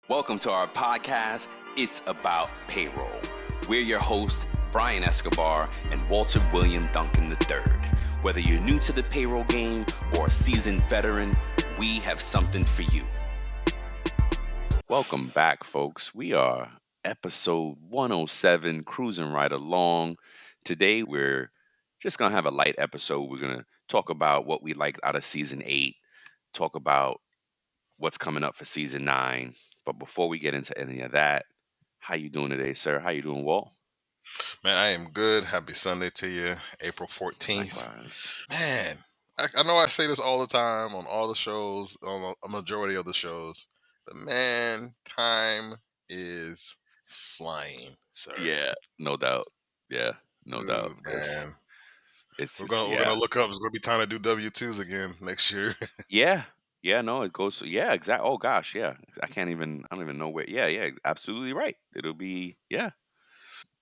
Welcome to our podcast, It's About Payroll. We're your hosts, Brian Escobar and Walter William Duncan III. Whether you're new to the payroll game or a seasoned veteran, we have something for you. Welcome back, folks. We are episode 107, cruising right along. Today, we're just going to have a light episode. We're going to talk about what we liked out of season 8, talk about what's coming up for season 9. But before we get into any of that, how you doing today, sir? How you doing, Walt? Man, I am good. Happy Sunday to you. April 14th. Likewise. Man, I know I say this all the time on all the shows, on a majority of the shows, but man, time is flying, sir. Yeah, no doubt. Yeah, no doubt. Dude, man. It's We're just, gonna we're yeah. gonna look up. It's gonna be time to do W-2s again next year. Yeah. Yeah, no, it goes, yeah, exactly. Oh gosh, yeah. I don't even know where. Yeah, absolutely right. It'll be, yeah.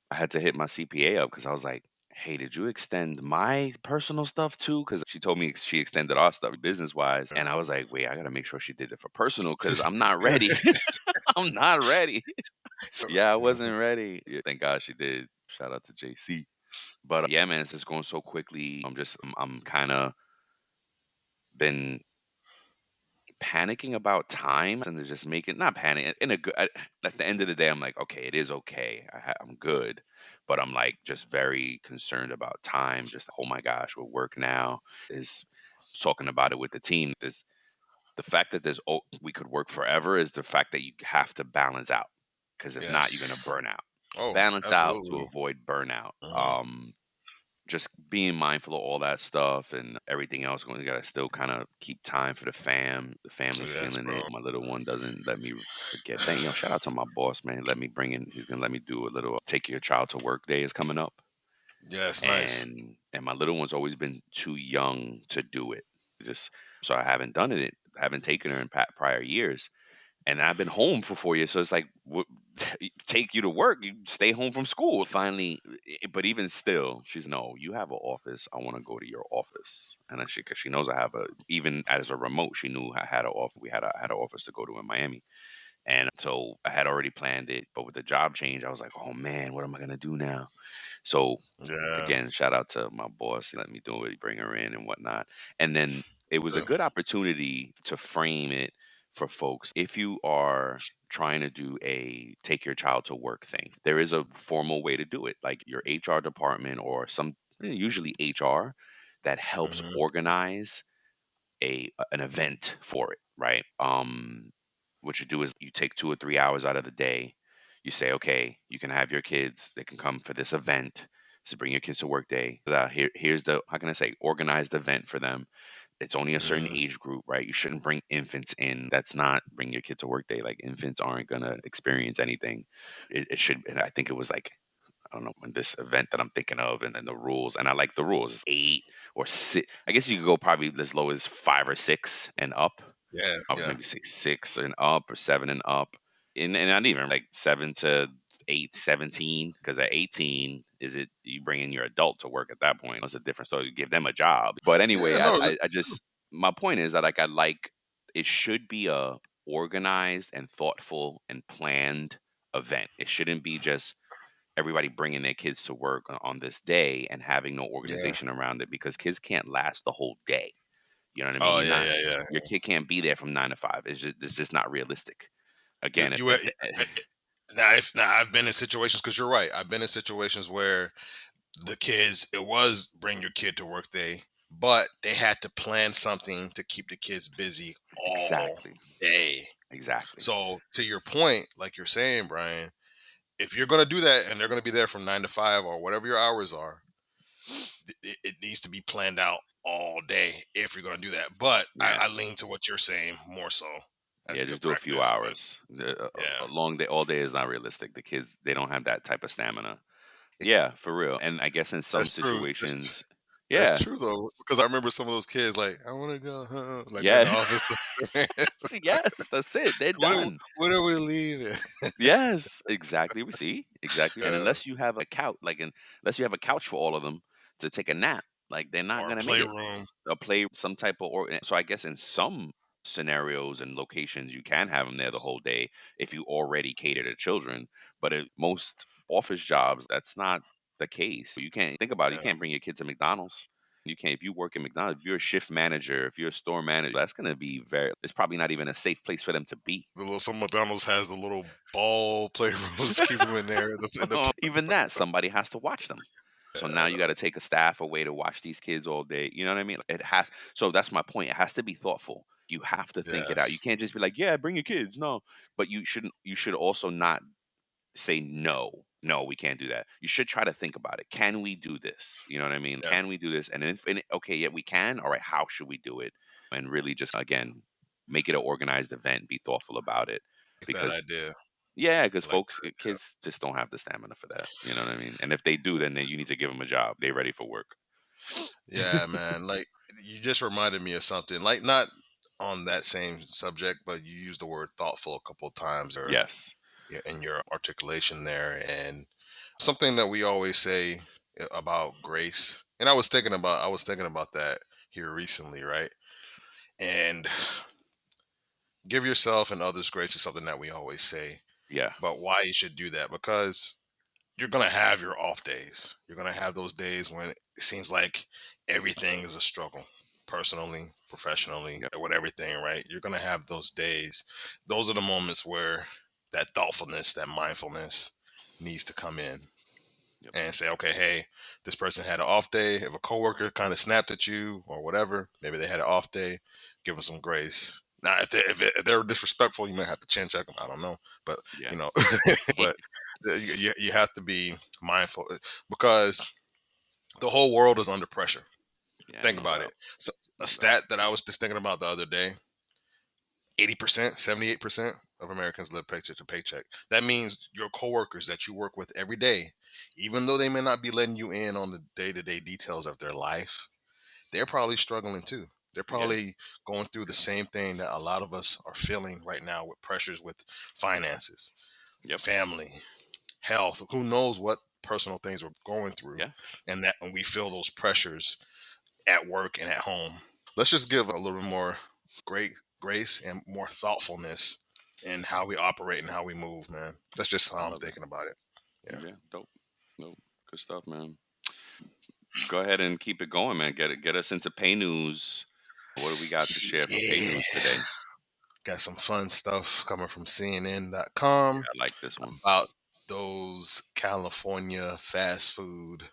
I had to hit my CPA up because I was like, hey, did you extend my personal stuff too? Because she told me she extended our stuff business wise. And I was like, wait, I got to make sure she did it for personal because I'm not ready. I'm not ready. Yeah, I wasn't ready. Yeah, thank God she did. Shout out to JC. But yeah, man, it's just going so quickly. I'm kind of been panicking about time and to just make it not panic in a good. At the end of the day, I'm like, okay, it is okay. I'm good, but I'm like just very concerned about time. Just oh my gosh, with work now is talking about it with the team. This the fact that we could work forever is the fact that you have to balance out because if not, you're gonna Yes. burn out. Oh, Balance out to absolutely. avoid burnout. Mhm. Just being mindful of all that stuff and everything else. We gotta still kind of keep time for the fam. The family's Yes, feeling bro. it. My little one doesn't let me forget. Shout out to my boss, man. Let me bring in. He's gonna let me do a little take your child to work day is coming up, Yes, nice. and my little one's always been too young to do it. Just so I haven't done it. Haven't taken her in prior years and I've been home for 4 years. So it's like, what, take you to work, you stay home from school. Finally, but even still, she's no. You have an office. I want to go to your office, and because she knows I have a even as a remote, she knew I had an office. We had an office to go to in Miami, and so I had already planned it. But with the job change, I was like, oh man, what am I gonna do now? So Yeah. again, shout out to my boss. He let me do it, bring her in and whatnot. And then it was a Uh, good opportunity to frame it for folks. If you are trying to do a take your child to work thing, there is a formal way to do it, like your HR department or usually HR that helps mhm. organize an event for it, right? What you do is you take 2 or 3 hours out of the day. You say, okay, you can have your kids. They can come for this event. So bring your kids to work day. Here's the how can I say organized event for them. It's only a certain Mhm. age group, right? You shouldn't bring infants in. That's not bring your kid to work day. Like infants aren't gonna experience anything. It should. And I think it was like I don't know when this event that I'm thinking of, and then the rules. And I like the rules. It's 8 or 6. I guess you could go probably as low as 5 or 6 and up. Yeah, I would yeah. maybe say 6 and up or 7 and up, and not even like 7 to 8, 17. Because at 18, is it you bring in your adult to work at that point? It's a different story. You give them a job. But Yeah, anyway, no, I just my point is that like I like it should be a organized and thoughtful and planned event. It shouldn't be just everybody bringing their kids to work on this day and having no yeah. organization around it because kids can't last the whole day. You know what I mean? Oh, You're yeah, not yeah, yeah. your kid can't be there from 9 to 5. It's just not realistic. You Again, you if now I've been in situations because you're right. I've been in situations where the kids it was bring your kid to work day, but they had to plan something to keep the kids busy all exactly, day. exactly, So to your point, like you're saying, Brian, if you're gonna do that and they're gonna be there from 9 to 5 or whatever your hours are, it needs to be planned out all day if you're gonna do that. But I, yeah, I lean to what you're saying more so. That's yeah. good Just do a few practice. But hours. A yeah. long day, all day is not realistic. The kids they don't have that type of stamina. Yeah, for real. And I guess in some That's true. situations, That's yeah, true though, because I remember some of those kids like, "I want to go," like they're in yeah, the office. yes. That's it. They're done. When are we leaving? Yes, exactly. We see exactly, and uh, unless you have a couch, unless you have a couch for all of them to take a nap, like they're not or gonna make it. playroom. They'll play some type of or. So I guess in some scenarios and locations you can have them there the whole day if you already cater to children. But at most office jobs, that's not the case. You can't think about it. You Yeah. can't bring your kids to McDonald's. You can't if you work at McDonald's. If you're a shift manager, if you're a store manager, that's gonna be very. It's probably not even a safe place for them to be. The little some McDonald's has the little ball playroom keep them in there. Even that, somebody has to watch them. So Yeah, now you got to take a staff away to watch these kids all day. You know what I mean? It has. So that's my point. It has to be thoughtful. You have to think it out. You yes, can't just be like, "Yeah, bring your kids." No, but you shouldn't. You should also not say no. No, we can't do that. You should try to think about it. Can we do this? You know what I mean? yeah, Can we do this? Okay, yeah, we can. All right, how should we do it? And really, just again, make it an organized event. Be thoughtful about it, like that because idea. yeah, because Like folks, kids just don't have the stamina for that. You know what I mean? And if they do, then you need to give them a job. They ready for work. yeah, man. Like you just reminded me of something. Like not on that same subject, but you used the word thoughtful a couple of times, or Yes. yeah, in your articulation there, and something that we always say about grace. And I was thinking about that here recently, right? And give yourself and others grace is something that we always say. Yeah. But why you should do that? Because you're gonna have your off days. You're gonna have those days when it seems like everything is a struggle, personally, professionally, Yep. with everything, right? You're gonna have those days. Those are the moments where that thoughtfulness, that mindfulness needs to come in Yep. and say, okay, hey, this person had an off day. If a coworker kind of snapped at you or whatever, maybe they had an off day, give them some grace. Now, if they're disrespectful, you might have to chin check them. I don't know, but Yeah. you know, but you have to be mindful because the whole world is under pressure. Yeah. Think No about it. doubt. So a No doubt. stat that I was just thinking about the other day: 80%, 78% of Americans live paycheck to paycheck. That means your coworkers that you work with every day, even though they may not be letting you in on the day to day details of their life, they're probably struggling too. They're Yeah. probably going through the same thing that a lot of us are feeling right now with pressures with finances, Yep. family, health. Who knows what personal things we're going through, Yeah. and that when we feel those pressures at work and at home. Let's just give a little bit more great grace and more thoughtfulness in how we operate and how we move, man. That's just I how I'm love it. thinking about it. Yeah. Yeah. Dope. Dope. Good stuff, man. Go ahead and keep it going, man. Get us into pay news. What do we got to share for pay news Yeah. today? Got some fun stuff coming from Yeah, CNN.com I like this one. about those California fast food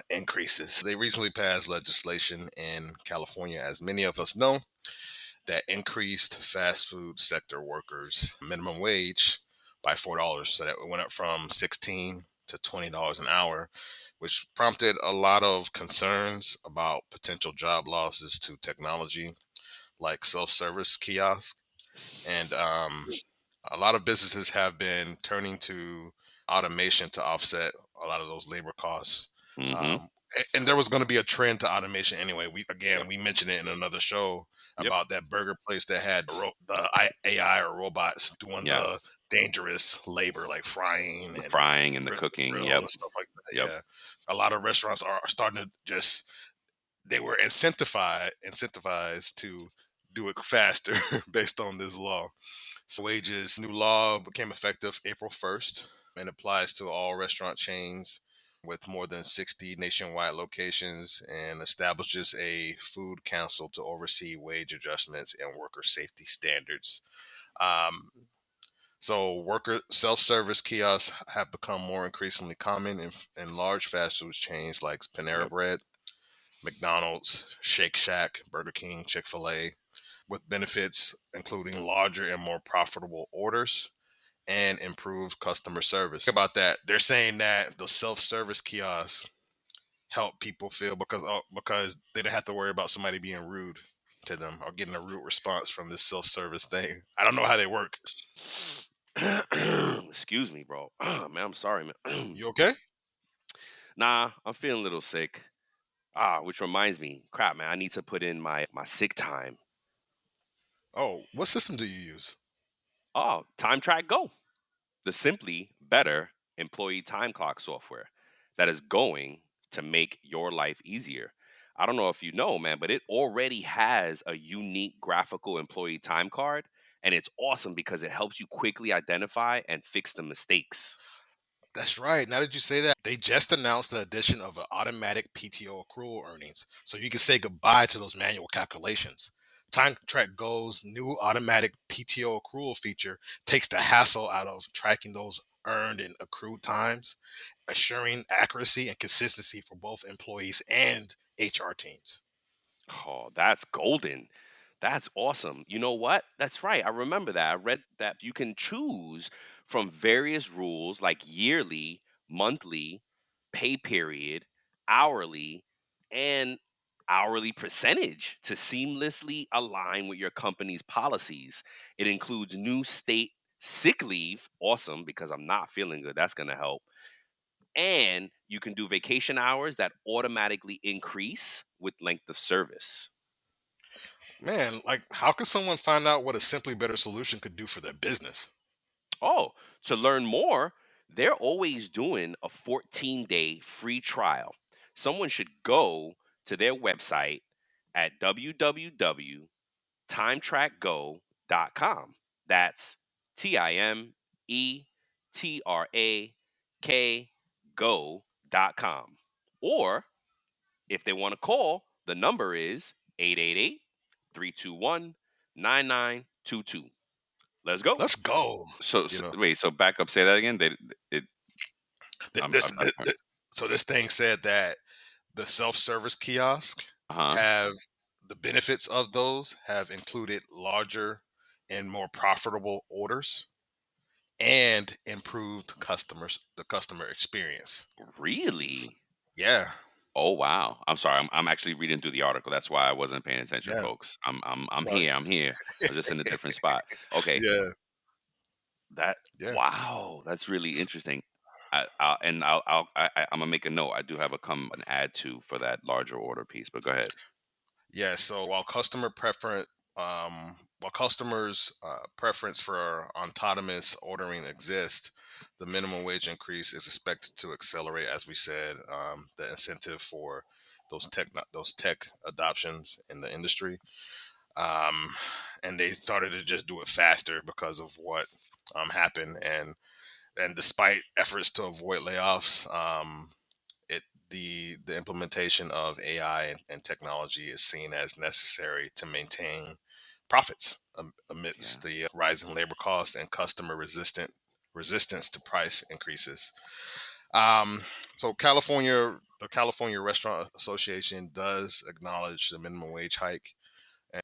increases. They recently passed legislation in California, as many of us know, that increased fast food sector workers minimum wage by $4. So that it went up from 16 to $20 an hour, which prompted a lot of concerns about potential job losses to technology like self-service kiosks. And a lot of businesses have been turning to automation to offset a lot of those labor costs. Mm-hmm. And there was going to be a trend to automation anyway. Yep. We mentioned it in another show Yep. about that burger place that had AI or robots doing Yeah. the dangerous labor like frying The and frying and the cooking. grill Yep. and stuff like that. Yep. Yeah, a lot of restaurants are starting to just they were incentivized to do it faster based on this law. Wages new law became effective April 1st and applies to all restaurant chains with more than 60 nationwide locations and establishes a food council to oversee wage adjustments and worker safety standards. Um, so, worker self-service kiosks have become more increasingly common in large fast food chains like Panera Yep. Bread, McDonald's, Shake Shack, Burger King, Chick-Fil-A, with benefits including larger and more profitable orders and improved customer service. About that, they're saying that the self-service kiosks help people feel because they don't have to worry about somebody being rude to them or getting a rude response from this self-service thing. I don't know how they work. Excuse me, bro. Man, I'm sorry, man. You okay? Nah, I'm feeling a little sick. Which reminds me, crap, man, I need to put in my sick time. Oh, what system do you use? Oh, Time Track Go, the simply better employee time clock software that is going to make your life easier. I don't know if you know, man, but it already has a unique graphical employee time card. And it's awesome because it helps you quickly identify and fix the mistakes. That's right. Now that you say that, they just announced the addition of an automatic PTO accrual earnings, so you can say goodbye to those manual calculations. Time Track Go's new automatic PTO accrual feature takes the hassle out of tracking those earned and accrued times, assuring accuracy and consistency for both employees and HR teams. Oh, that's golden. That's awesome. You know what? That's right. I remember that. I read that you can choose from various rules like yearly, monthly, pay period, hourly, and hourly percentage to seamlessly align with your company's policies. It includes new state sick leave. Awesome, because I'm not feeling good. That's going to help. And you can do vacation hours that automatically increase with length of service. Man, like, how can someone find out what a simply better solution could do for their business? Oh, to learn more, they're always doing a 14-day free trial. Someone should go to their website at www.timetrackgo.com. That's TIMETRAK go.com. Or if they want to call, the number is 888-321-9922. Let's go. Let's go. So, You know, wait, so back up, say that again. It th- I'm this, I'm th- th- so this thing said that the self-service kiosk uh-huh. have the benefits of those have included larger and more profitable orders and improved the customer experience. Really? Yeah, Oh wow. I'm sorry. I'm actually reading through the article. That's why I wasn't paying attention, yeah, folks. I'm no, here. I'm here. I was just in a different spot. Okay. yeah, That yeah, wow. That's really S- interesting. I'm gonna make a note. I do have a come an add to for that larger order piece, but go ahead. yeah. So while customers' preference for autonomous ordering exists, the minimum wage increase is expected to accelerate. As we said, the incentive for those tech adoptions in the industry, um, and they started to just do it faster because of what happened. And despite efforts to avoid layoffs, it the implementation of AI and technology is seen as necessary to maintain profits Yeah. amidst the rising labor costs and customer resistance to price increases. Um, so the California Restaurant Association does acknowledge the minimum wage hike,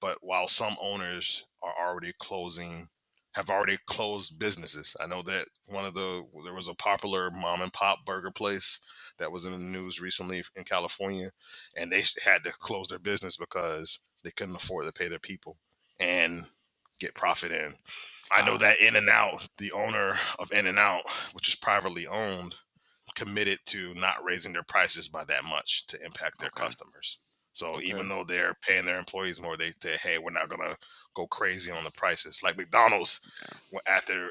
but while some owners are already closing have already closed businesses. I know that there was a popular mom and pop burger place that was in the news recently in California, and they had to close their business because they couldn't afford to pay their people and get profit in. I know Wow. that In and Out, the owner of In and Out, which is privately owned, committed to not raising their prices by that much to impact their Okay. customers. So Okay. even though they're paying their employees more, they say, "Hey, we're not gonna go crazy on the prices." Like McDonald's, Yeah. after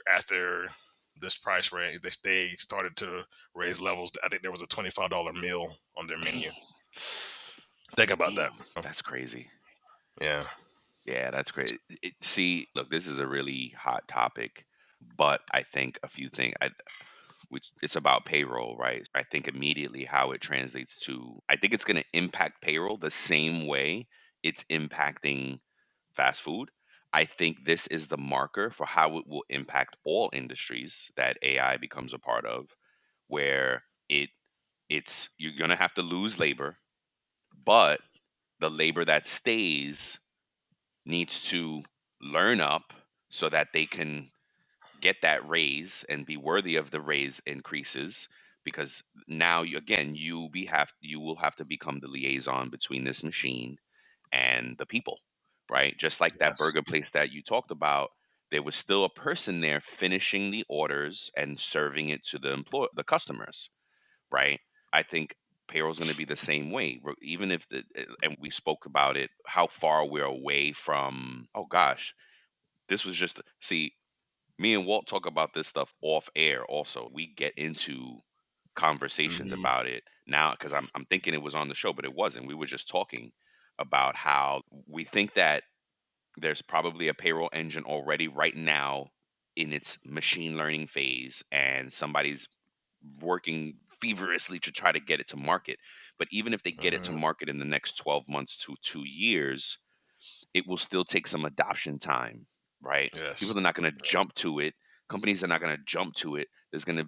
this price range, they started to raise levels. I think there was a $25 meal on their menu. Dang. Think about that. Damn. That's crazy. Yeah. Yeah, that's great. See, look, this is a really hot topic, but I think a few things. Which it's about payroll, right? I think immediately how it translates to. I think it's going to impact payroll the same way it's impacting fast food. I think this is the marker for how it will impact all industries that AI becomes a part of, where it's you're going to have to lose labor, but the labor that stays needs to learn up so that they can get that raise and be worthy of the raise increases, because now again you will have to become the liaison between this machine and the people, right? Just like that Yes. burger place that you talked about, there was still a person there finishing the orders and serving it to the customers, right? I think payroll is going to be the same way. Even if and we spoke about it, how far we're away from. Oh gosh, this was just see, me and Walt talk about this stuff off air also. We get into conversations Hmm. about it now because I'm thinking it was on the show, but it wasn't. We were just talking about how we think that there's probably a payroll engine already right now in its machine learning phase, and somebody's working feverishly to try to get it to market. But even if they get it to Hmm. market in the next 12 months to 2 years, it will still take some adoption time, right? Yes. People are not going to jump to it. Companies are not going to jump to it. It's going to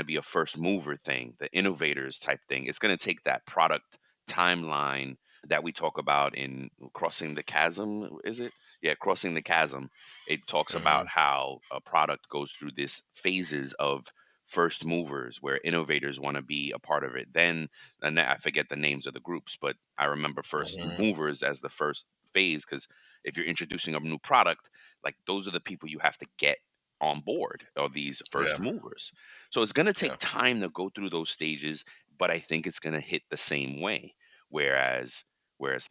be a first mover thing, the innovators type thing. It's going to take that product timeline that we talk about in Crossing the Chasm, is it? Yeah, Crossing the Chasm. It talks Hmm. about how a product goes through this phases of first movers where innovators want to be a part of it. Then, and I forget the names of the groups, but I remember first Hmm. movers as the first phase, because if you're introducing a new product, like those are the people you have to get on board, or these Yeah. first movers. So it's going to take Yeah. time to go through those stages, but I think it's going to hit the same way. Whereas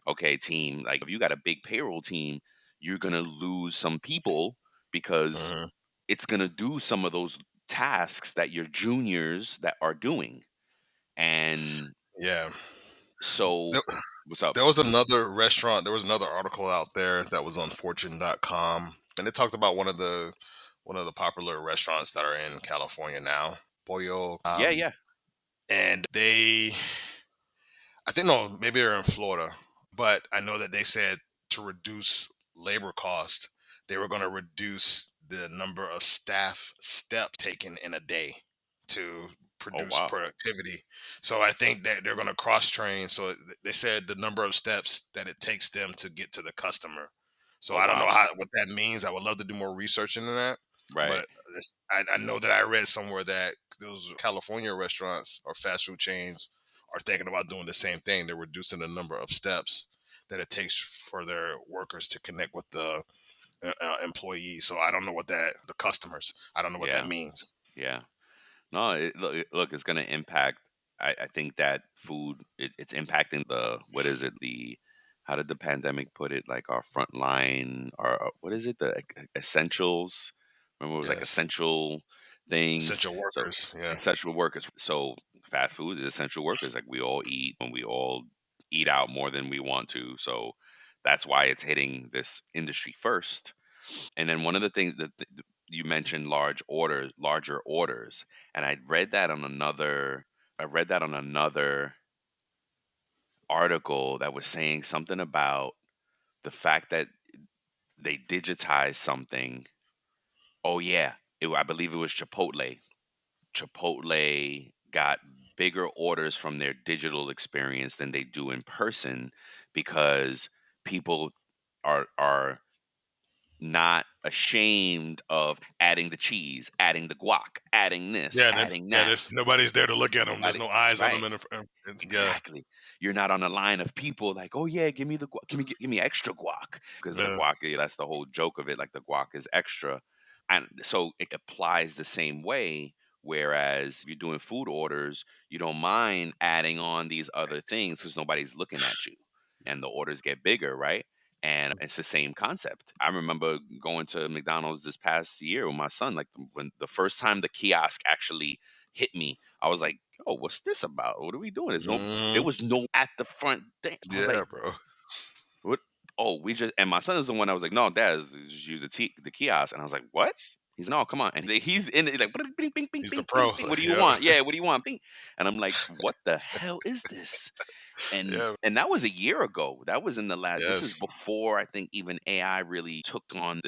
okay, team, like if you got a big payroll team, you're going to lose some people because Hmm. it's going to do some of those tasks that your juniors that are doing. And Yeah. so There, what's up? there was another restaurant. There was another article out there that was on Fortune.com, and it talked about one of the popular restaurants that are in California now, Pollo. Yeah, yeah. And I think no, maybe they're in Florida, but I know that they said to reduce labor cost, they were going to reduce the number of staff steps taken in a day to Oh produce wow. productivity. So I think that they're going to cross train. So they said the number of steps that it takes them to get to the customer. So Oh I don't know wow. what that means. I would love to do more research into that. Right. But I know that I read somewhere that those California restaurants or fast food chains are thinking about doing the same thing. They're reducing the number of steps that it takes for their workers to connect with the employees. So I don't know the customers. I don't know what that Yeah. means. Yeah. No, look, it's going to impact. I think that food, it's impacting what is it? How did the pandemic put it? Like our front line, what is it? The essentials. Remember, it was like Yes. essential things. Essential So workers. Yeah. essential workers. So fast food is essential workers. Like we all eat, and we all eat out more than we want to. So that's why it's hitting this industry first. And then one of the things that you mentioned, larger orders, and I read that on another article that was saying something about the fact that they digitized something. Oh yeah, I believe it was Chipotle. Chipotle got bigger orders from their digital experience than they do in person because people are not ashamed of adding the cheese, adding the guac, adding this, Yeah. adding Yeah. that. Nobody's there to look at them. There's Nobody, no eyes on them. right? Yeah. Exactly. You're not on a line of people like, oh yeah, give me the guac, give me extra guac, because the Yeah. guac, yeah, that's the whole joke of it. Like the guac is extra, and so it applies the same way. Whereas if you're doing food orders, you don't mind adding on these other things because nobody's looking at you, and the orders get bigger, right? And it's the same concept. I remember going to McDonald's this past year with my son. Like when the first time the kiosk actually hit me, I was like, "Oh, what's this about? What are we doing?" There Hmm. was no at the front thing. I was like, Yeah, bro. "What? Oh, we just." And my son is the one that was like, "No, Dad, just use the kiosk." And I was like, "What?" He's no, come on, and he's in it like, "Bing, bing, bing, bing, He's the bing, pro. bing, bing. What do you Yeah. want? Yeah, what do you want? Bing." And I'm like, "What the hell is this?" and Yeah. and that was a year ago. That was in the last. This is Yes. before I think even AI really took on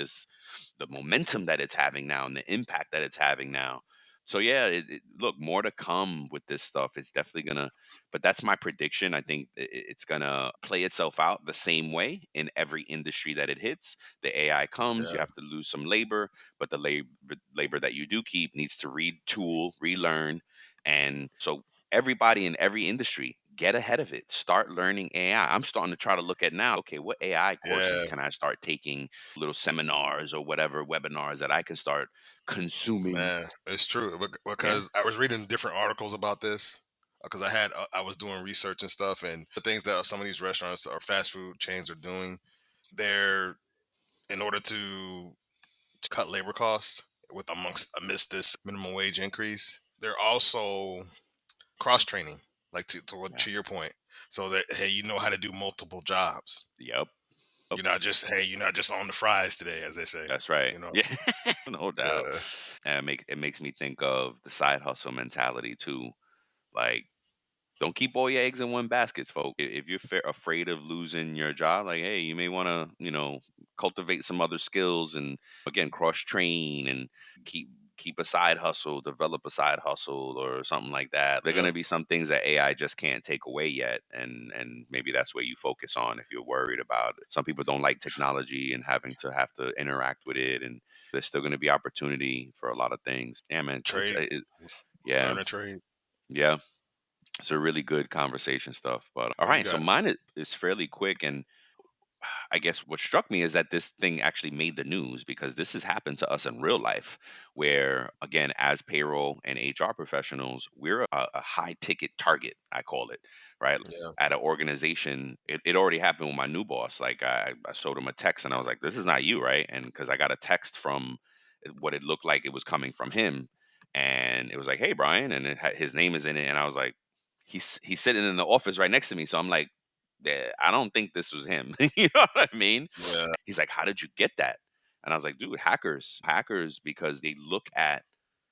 the momentum that it's having now and the impact that it's having now. So yeah, look, more to come with this stuff. It's definitely gonna, but that's my prediction. I think it's gonna play itself out the same way in every industry that it hits. The AI comes, you Yeah. have to lose some labor, but the labor that you do keep needs to retool, relearn, and so everybody in every industry get ahead of it, start learning AI. I'm starting to try to look at now, okay, what AI courses Yeah. can I start taking, little seminars or whatever webinars that I can start consuming. Man, it's true Yeah. because I was reading different articles about this because I was doing research and stuff, and the things that some of these restaurants or fast food chains are doing, they're in order to cut labor costs with amidst this minimum wage increase, they're also cross training. like Yeah. to your point, so that hey, you know how to do multiple jobs. Yep. You're not just on the fries today, as they say. That's right. You know, Yeah. No doubt. yeah, And it makes me think of the side hustle mentality too. Like, don't keep all your eggs in one basket, folks. If you're afraid of losing your job, like, hey, you may want to, cultivate some other skills and again, cross train and keep keep a side hustle, develop a side hustle or something like that. There are going yeah. to be some things that AI just can't take away yet, and maybe that's where you focus on if you're worried about it. Some people don't like technology and having to have to interact with it, and there's still going to be opportunity for a lot of things. Yeah, man. Trade, Yeah, learn a trade. yeah. It's a really good conversation stuff. But all Oh, you right, so got it. mine is fairly quick. And I guess what struck me is that this thing actually made the news because this has happened to us in real life, where, again, as payroll and HR professionals, we're a high ticket target, I call it, right? Yeah, At an organization, it already happened with my new boss. Like, I showed him a text and I was like, this is not you, right? And because I got a text from what it looked like it was coming from him. And it was like, hey, Brian. And his name is in it. And I was like, he's sitting in the office right next to me. So I'm like, yeah, I don't think this was him. You know what I mean? yeah, He's like, how did you get that? And I was like, dude, hackers, because they look at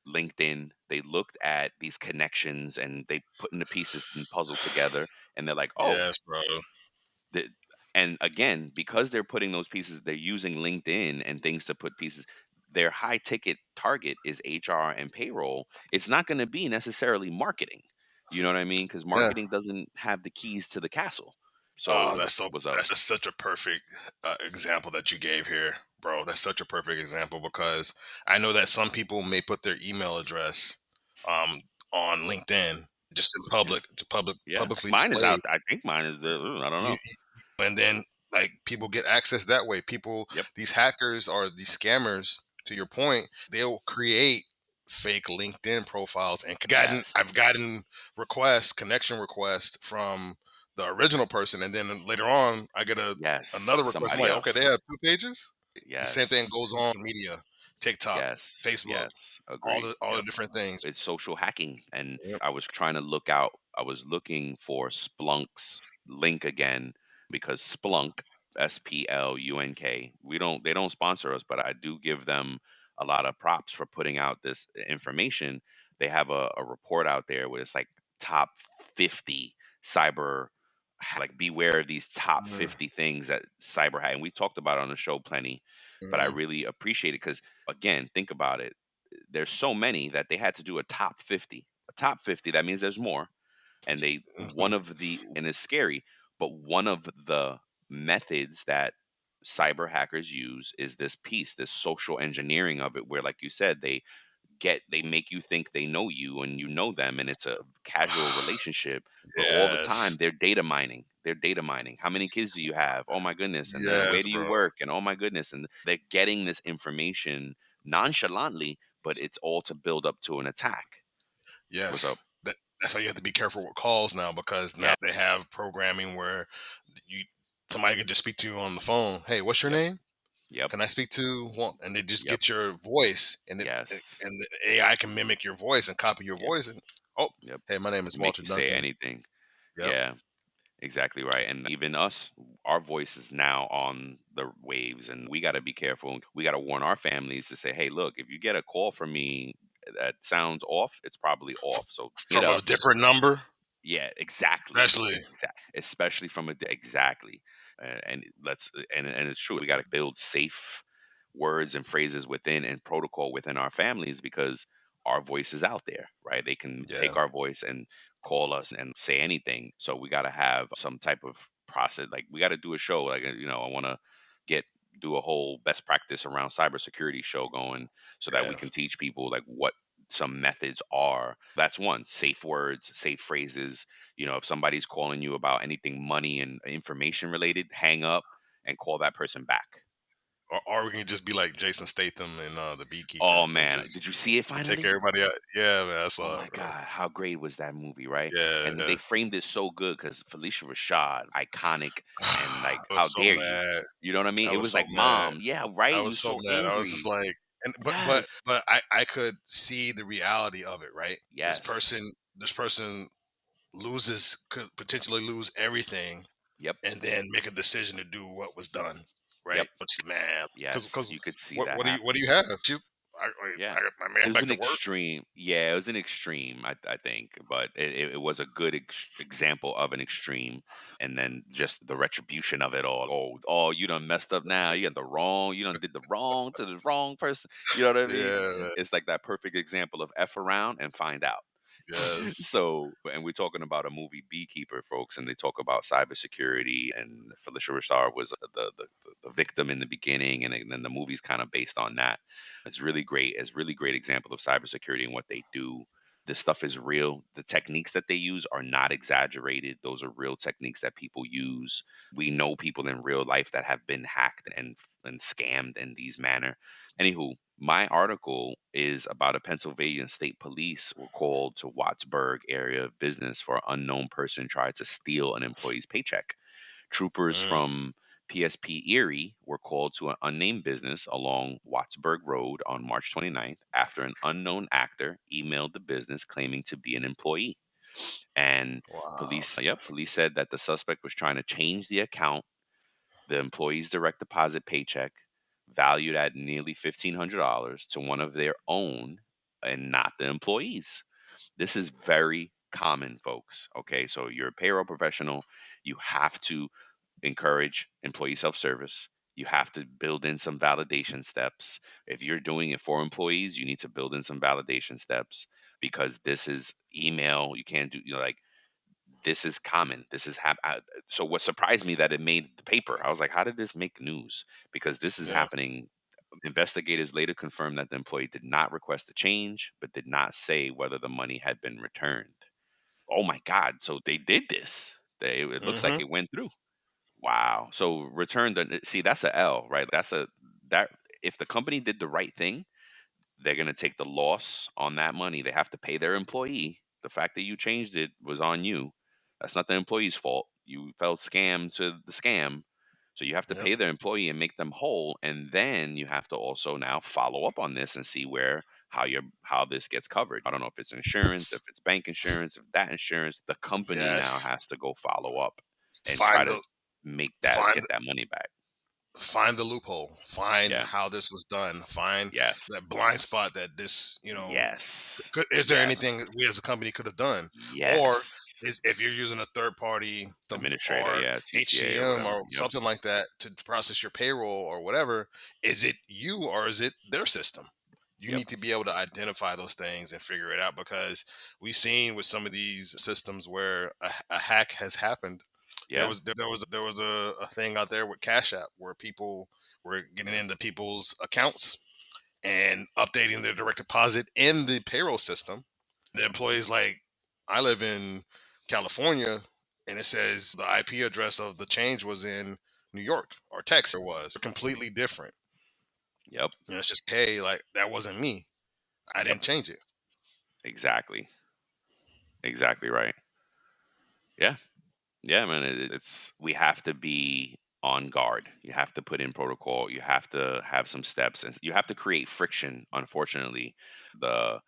LinkedIn, they looked at these connections and they putting the pieces and puzzle together, and they're like, oh, yes, bro. the, and again, because they're putting those pieces, they're using LinkedIn and things to put pieces. Their high ticket target is HR and payroll. It's not going to be necessarily marketing. You know what I mean? Because Yeah. marketing doesn't have the keys to the castle. Oh, So what's up? that's such a perfect example that you gave here, bro. That's such a perfect example because I know that some people may put their email address um on LinkedIn just in Yeah. Yeah. publicly Mine is out. displayed. I think mine is the. I don't You know. and then like people get access that way. People, Yep. these hackers or these scammers, to your point, they'll create fake LinkedIn profiles and Yes. I've gotten connection requests from the original person, and then later on I get Yes. another request. I'm Somebody like, okay, they else. have two pages. The same thing Yes. goes on media, TikTok, Yes. Facebook, Yes. Agreed. all the Yep. different things. It's social hacking, and Yep. I was trying to look out. I was looking for Splunk's link again because Splunk, SPLUNK. They don't sponsor us, but I do give them a lot of props for putting out this information. They have a report out there where it's like top 50 cyber, like, beware of these top Mhm, 50 things that cyber hack. And we talked about it on the show plenty, but I mhm. really appreciate it because, again, think about it. There's so many that they had to do a top 50. A top 50, that means there's more. And one of the, and it's scary, but one of the methods that cyber hackers use is this piece, this social engineering of it, where, like you said, they make you think they know you and you know them, and it's a casual relationship, but all the time Yes, they're data mining. How many kids do you have? Oh my goodness. And then where yes, do you bro. work? And oh my goodness. And they're getting this information nonchalantly, but it's all to build up to an attack. What's up? Yes. That's why you have to be careful with calls now because now Yeah. they have programming where you somebody can just speak to you on the phone. Hey, what's your Yep. name? Yep. Can I speak to one? And they just Yep. get your voice, and Yes. the AI can mimic your voice and copy your Yep. voice. And oh, Yep. hey, my name is Make Walter you say Duncan. anything. Yep, Yeah. Exactly right. And even us, our voice is now on the waves, and we got to be careful. We got to warn our families to say, hey, look, if you get a call from me that sounds off, it's probably off. So hang it from a up. different number, Yeah, exactly. especially. Especially from exactly. And and it's true. We got to build safe words and phrases within and protocol within our families because our voice is out there, right? They can Yeah, take our voice and call us and say anything. So we got to have some type of process. Like, we got to do a show. Like, I want to get do a whole best practice around cybersecurity show going so that we yeah. can teach people like what some methods are. That's one. Safe words, safe phrases. If somebody's calling you about anything money and information related, hang up and call that person back. Or we can just be like Jason Statham in The Beekeeper Oh and man, just did you see it take finally? everybody out. Yeah, man, I Oh saw my it, bro. god, how great was that movie, right? Yeah, And yeah. they framed it so good because Felicia Rashad, iconic, and like, I was how so dare you? mad. You know what I mean? I It was was so like, mad. mom, yeah, right. I He was was so so mad. I was just angry. like, and Yes, but I could see the reality of it, right? yes, This person could potentially lose everything Yep. and then make a decision to do what was done, Yep. right? But man, Yes, because you could see that what do happening. you have? Yeah. I got my It man was back an to work. extreme. Yeah, it was an extreme, I think, but it was a good example of an extreme. And then just the retribution of it all. Oh, you done messed up now. You done did the wrong to the wrong person. You know what I mean? Yeah, man. It's like that perfect example of F around and find out. Yes. So, and we're talking about a movie Beekeeper, folks, and they talk about cybersecurity, and Felicia Rashard was the victim in the beginning, and then the movie's kind of based on that. It's really great. It's really great example of cybersecurity and what they do. This stuff is real. The techniques that they use are not exaggerated. Those are real techniques that people use. We know people in real life that have been hacked and scammed in these manner. Anywho, my article is about a Pennsylvania state police were called to Wattsburg area of business for an unknown person tried to steal an employee's paycheck. Troopers Mm, from PSP Erie were called to an unnamed business along Wattsburg Road on March 29th after an unknown actor emailed the business claiming to be an employee. And wow. police said that the suspect was trying to change the account, the employee's direct deposit paycheck, valued at nearly $1,500, to one of their own and not the employees. This is very common, folks. Okay, so you're a payroll professional, you have to encourage employee self service. You have to build in some validation steps. If you're doing it for employees, you need to build in some validation steps because this is email. You can't do, like, this is common. This is so what surprised me that it made the paper. I was like, how did this make news? Because this is Yeah. happening. Investigators later confirmed that the employee did not request a change, but did not say whether the money had been returned. Oh my God! So they did this. It looks like Mm-hmm. it went through. Wow. So return the see that's a L, right? That if the company did the right thing, they're going to take the loss on that money. They have to pay their employee. The fact that you changed it was on you. That's not the employee's fault. You fell scam to the scam. So you have to Yep. pay their employee and make them whole, and then you have to also now follow up on this and see where how this gets covered. I don't know if it's insurance, if it's bank insurance, if that insurance. The company now Yes. has to go follow up and try Find to the get find that money back. find the loophole. Find Yeah. how this was done. Find Yes. that blind spot that this, Yes. is there Yes. anything that we as a company could have done? Or Yes. is if you're using a third party Administrator, or yeah, TPA or HCM whatever. or Yep. something like that to process your payroll or whatever, is it you or is it their system? You Yep. need to be able to identify those things and figure it out because we've seen with some of these systems where a hack has happened. Yeah. There was a thing out there with Cash App where people were getting into people's accounts and updating their direct deposit in the payroll system. The employee's like, I live in California, and it says the IP address of the change was in New York or Texas, was completely different. Yep. And it's just, hey, like that wasn't me. I Yep. didn't change it. Exactly. Exactly right. Yeah. Yeah, man. It's we have to be on guard. You have to put in protocol. You have to have some steps, and you have to create friction. Unfortunately, the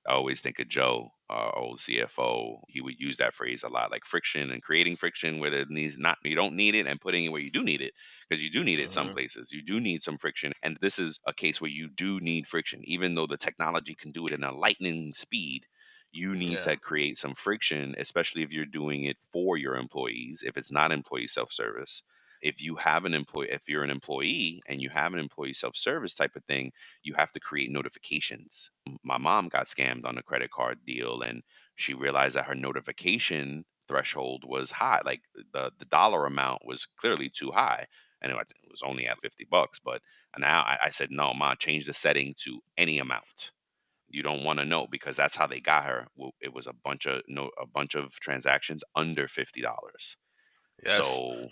I always think of Joe, our old CFO. He would use that phrase a lot, like friction and creating friction where it needs not you don't need it, and putting it where you do need it because you do need it some Hmm. places. You do need some friction, and this is a case where you do need friction, even though the technology can do it in a lightning speed. You need Yeah. to create some friction, especially if you're doing it for your employees, if it's not employee self-service. If you're an employee and you have an employee self-service type of thing, you have to create notifications. My mom got scammed on a credit card deal, and she realized that her notification threshold was high. Like the dollar amount was clearly too high. And it was only at $50, but now I said, no, ma, change the setting to any amount. You don't want to know because that's how they got her. It was a bunch of no a bunch of transactions under $50. Yes. So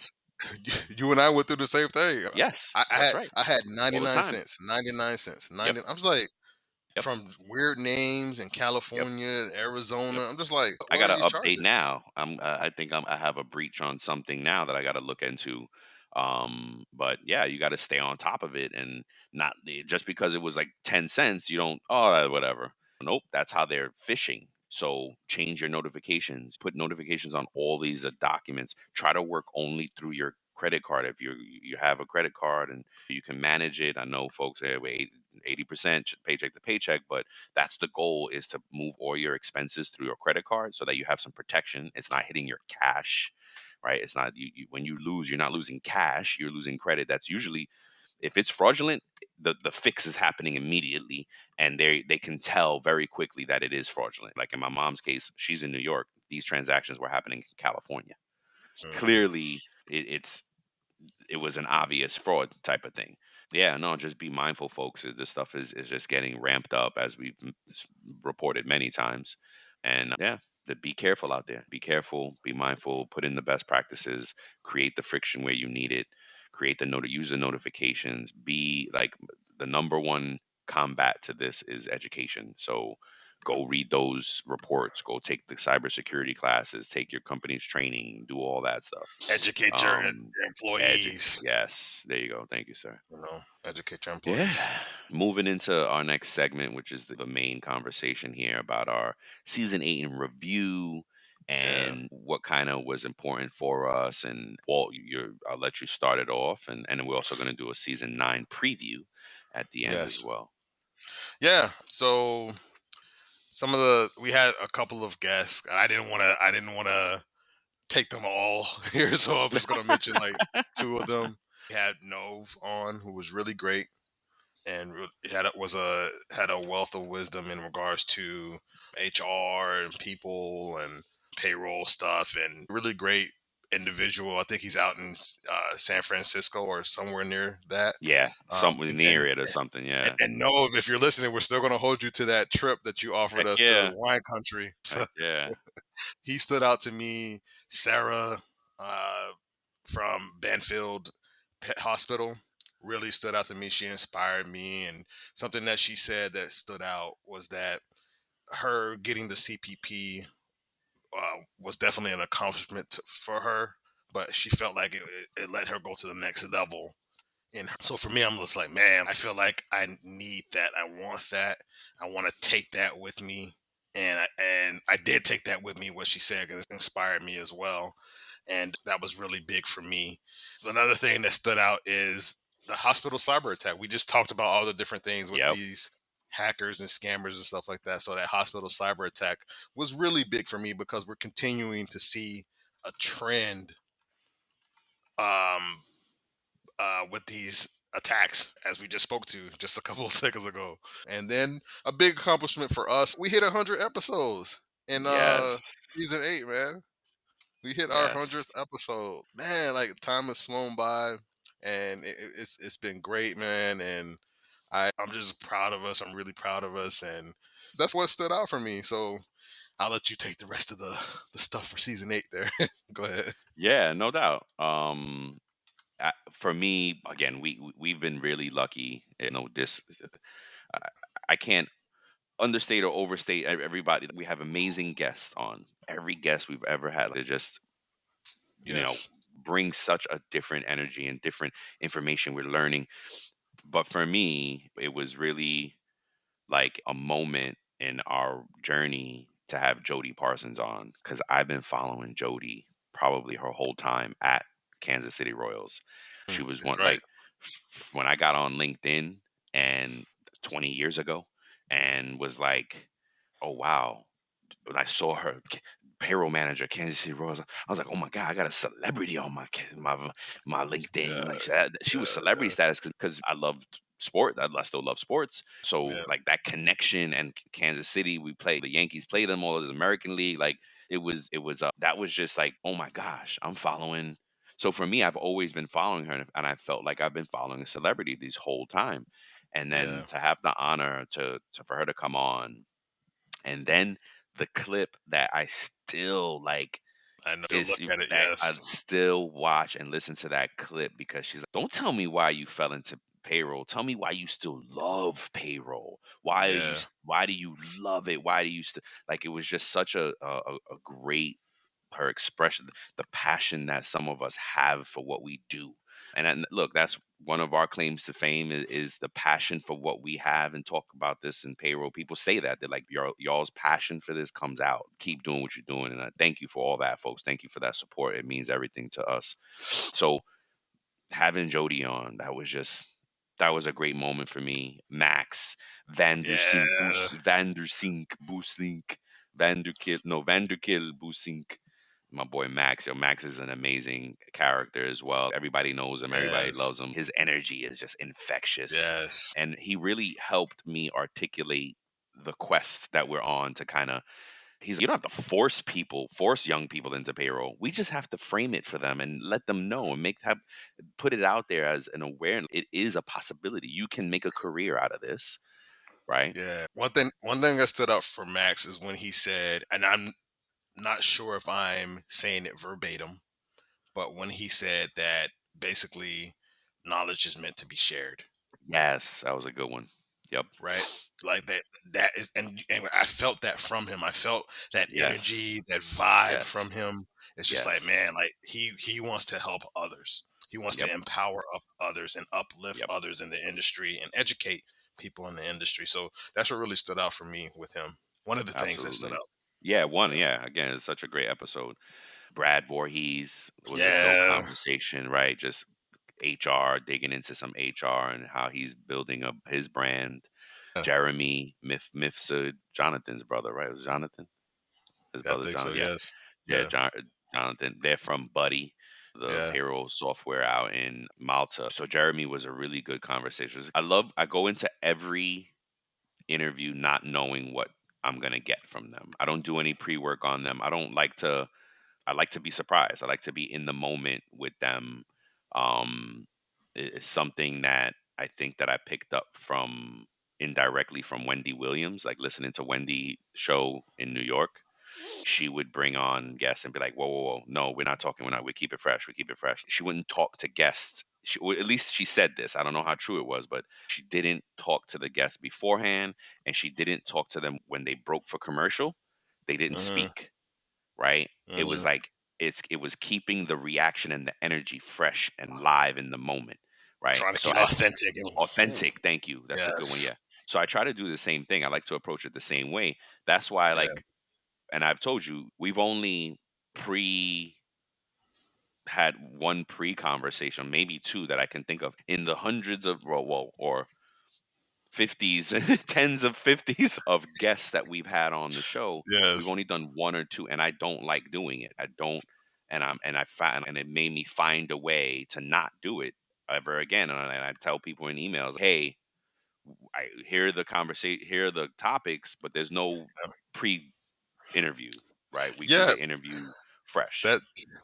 You and I went through the same thing. yes, that's right. I had All the 99 time. cents, 99 cents, Yep. 90. I was like, Yep. from weird names in Yep. California, Yep. Arizona. I'm just like, I what got are to these update charges? now. I think I have a breach on something now that I got to look into. But yeah, you got to stay on top of it and not just because it was like 10 cents, you don't, oh, whatever. Nope. That's how they're fishing. So change your notifications, put notifications on all these documents. Try to work only through your credit card. If you have a credit card and you can manage it, I know folks say 80% paycheck to paycheck, but that's the goal, is to move all your expenses through your credit card so that you have some protection. It's not hitting your cash, right? It's not when you lose, you're not losing cash, you're losing credit. That's usually, if it's fraudulent, the fix is happening immediately, and they can tell very quickly that it is fraudulent. Like in my mom's case, she's in New York. These transactions were happening in California. Hmm. Clearly, it was an obvious fraud type of thing. Yeah, no, just be mindful, folks. This stuff is just getting ramped up, as we've reported many times. And yeah, be careful out there. Be careful, be mindful, put in the best practices, create the friction where you need it, create the use the notifications. Be like, the number one combat to this is education. So go read those reports, go take the cybersecurity classes, take your company's training, do all that stuff. Educate Um, your employees. yes, there you go. Thank you, sir. Educate your Yeah. employees. Moving into our next segment, which is the main conversation here about our season 8 in review Yeah. and what kind of was important for us. And Walt, I'll let you start it off, and then we're also going to do a season 9 preview at the end as Yes. well. Yeah. So we had a couple of guests. And I didn't want to take them all here, so I'm just gonna mention like two of them. We had Nove on, who was really great, and had a wealth of wisdom in regards to HR and people and payroll stuff, and really great individual. I think he's out in San Francisco or somewhere near that. Yeah, somewhere And near it or something. Yeah. Nove, if you're listening, we're still gonna hold you to that trip that you offered Heck us to yeah. wine country. So Heck yeah. he stood out to me. Sarah uh, from Banfield Pet Hospital really stood out to me. She inspired me, and something that she said that stood out was that her getting the CPP was definitely an accomplishment for her, but she felt like it let her go to the next level in her. So for me, I'm just like, man, I feel like I need that. I want that. I want to take that with me. And I did take that with me, what she said, because it inspired me as well. And that was really big for me. Another thing that stood out is the hospital cyber attack. We just talked about all the different things with Yep. these hackers and scammers and stuff like that. So that hospital cyber attack was really big for me because we're continuing to see a trend um, with these attacks, as we just spoke to just a couple of seconds ago. And then a big accomplishment for us, we hit 100 episodes in Yes. season 8, man. We hit our 100th Yes. episode, man. Like time has flown by, and it's been great, man. And I'm just proud of us. I'm really proud of us, and that's what stood out for me. So I'll let you take the rest of the stuff for season 8 there. Go ahead. Yeah, no doubt. For me, again, we've been really lucky. This, I, I can't understate or overstate everybody. We have amazing guests on. Every guest we've ever had, they just, you know Yes. bring such a different energy and different information we're learning. But for me, it was really like a moment in our journey to have Jody Parsons on, because I've been following Jody probably her whole time at Kansas City Royals. She was That's one, right. like, when I got on LinkedIn and 20 years ago, and was like, oh wow, when I saw her payroll manager, Kansas City Royals, I was like, oh my god, I got a celebrity on my LinkedIn. Yeah. Like, she was celebrity Yeah. status because I loved sport. I still love sports. So Yeah. like that connection, and Kansas City, we played the Yankees, played them all as American League. Like it was that was just like, oh my gosh, I'm following. So for me, I've always been following her, and I felt like I've been following a celebrity this whole time. And then Yeah. to have the honor to for her to come on, and then the clip that I still like I know. Still is look at it. that I Yes. still watch and listen to that clip, because she's like, "Don't tell me why you fell into payroll. Tell me why you still love payroll. Yeah. Why do you love it? Why do you still like?" It was just such a great, her expression, the passion that some of us have for what we do. And then, look, that's one of our claims to fame is the passion for what we have, and talk about this in payroll. People say that they're like, y'all's passion for this comes out. Keep doing what you're doing, and I thank you for all that, folks. Thank you for that support. It means everything to us. So having Jody on, that was a great moment for me. Max, Yeah. Vandersink Boosink, Vanderkill Boosink. My boy Max. Yo, Max is an amazing character as well. Everybody knows him, everybody Yes. loves him. His energy is just infectious. Yes. And he really helped me articulate the quest that we're on to kind of, he's, you don't have to force young people into payroll. We just have to frame it for them and let them know, and put it out there as an awareness. It is a possibility. You can make a career out of this, right? Yeah. One thing that stood out for Max is when he said, and I'm not sure if I'm saying it verbatim, but when he said that basically knowledge is meant to be shared, Yes, that was a good one. Yep. right? Like that is, and I felt that from him. I felt that Yes. energy, that vibe Yes. from him. It's just like, Yes. man, like he wants to help others. He wants Yep. to empower up others and uplift Yep. others in the industry and educate people in the industry. So that's what really stood out for me with him. One of the things that stood Absolutely. out. Yeah, one. Yeah. Yeah, again, it's such a great episode. Brad Voorhees was a dope Yeah. conversation, right? Just HR, digging into some HR and how he's building up his brand. Jeremy Mifsud, Jonathan's brother, right? It was Jonathan, his I brother think so. Jonathan. Yeah, Yes. yeah, Yeah. Jonathan. They're from Buddy, the Yeah. payroll software out in Malta. So Jeremy was a really good conversation. I go into every interview not knowing what I'm gonna get from them. I don't do any pre-work on them. I like to be surprised. I like to be in the moment with them. Um, it's something that I think that I picked up from indirectly from Wendy Williams, like listening to Wendy show in New York. She would bring on guests and be like, "Whoa, whoa, whoa! No, we're not talking. We're not. We keep it fresh. We keep it fresh." She wouldn't talk to guests. At least she said this. I don't know how true it was, but she didn't talk to the guests beforehand, and she didn't talk to them when they broke for commercial. They didn't Hmm. speak, right? It was Hmm. like it was keeping the reaction and the energy fresh and live in the moment, right? Trying to So keep I authentic and authentic. Thank you. That's a good one. yes. Yeah. So I try to do the same thing. I like to approach it the same way. That's why, Yeah. like, and I've told you, we've only pre had one pre conversation, maybe two that I can think of in the hundreds of or 50s, tens of 50s of guests that we've had on the show. We've Yes. only done one or two, and I don't like doing it. I don't, and I found, and it made me find a way to not do it ever again. And I tell people in emails, hey, I hear the conversation, hear the topics, but there's no pre interview, right? We do Yeah. the interview fresh. That